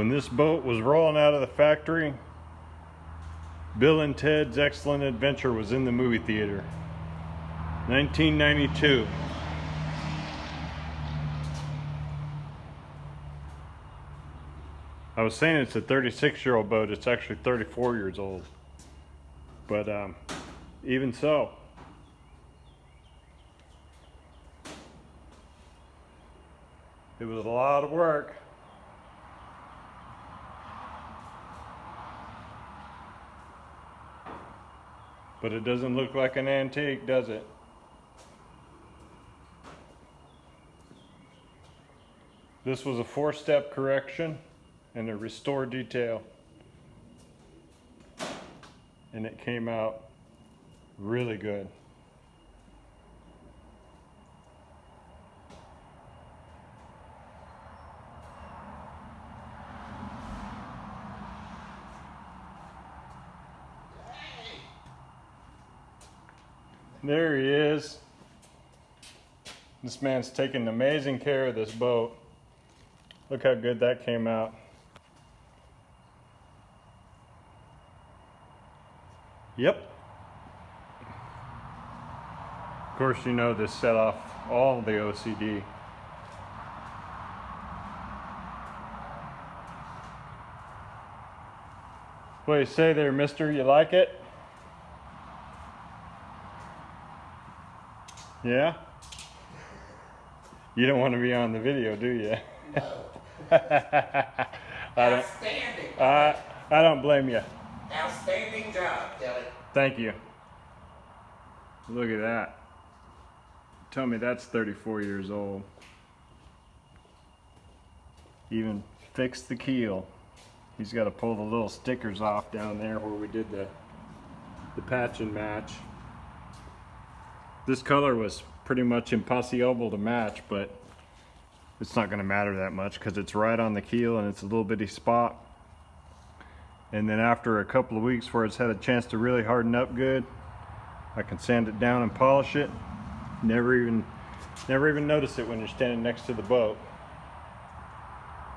When this boat was rolling out of the factory, Bill and Ted's Excellent Adventure was in the movie theater. 1992. I was saying it's a 36-year-old boat. It's actually 34 years old. But even so, it was a lot of work. But it doesn't look like an antique, does it? This was a 4-step correction and a restore detail. And it came out really good. There he is. This man's taking amazing care of this boat. Look how good that came out. Yep. Of course, you know this set off all the OCD. What do you say there, mister? You like it? Yeah? You don't want to be on the video, do you? No. Outstanding. I don't blame you. Outstanding job, Kelly. Thank you. Look at that. Tell me that's 34 years old. Even fixed the keel. He's got to pull the little stickers off down there where we did the patch and match. This color was pretty much impossible to match, but it's not going to matter that much because it's right on the keel and it's a little bitty spot. And then after a couple of weeks where it's had a chance to really harden up good, I can sand it down and polish it. Never even notice it when you're standing next to the boat.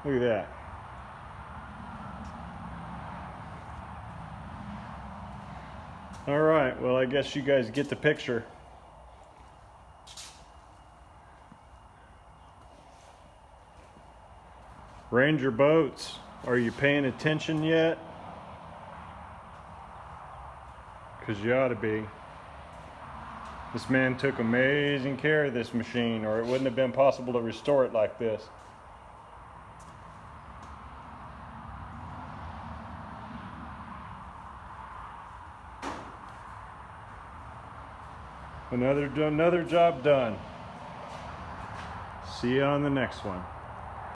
Look at that. All right, well, I guess you guys get the picture. Ranger boats, are you paying attention yet? Because you ought to be. This man took amazing care of this machine, or it wouldn't have been possible to restore it like this. Another job done. See you on the next one.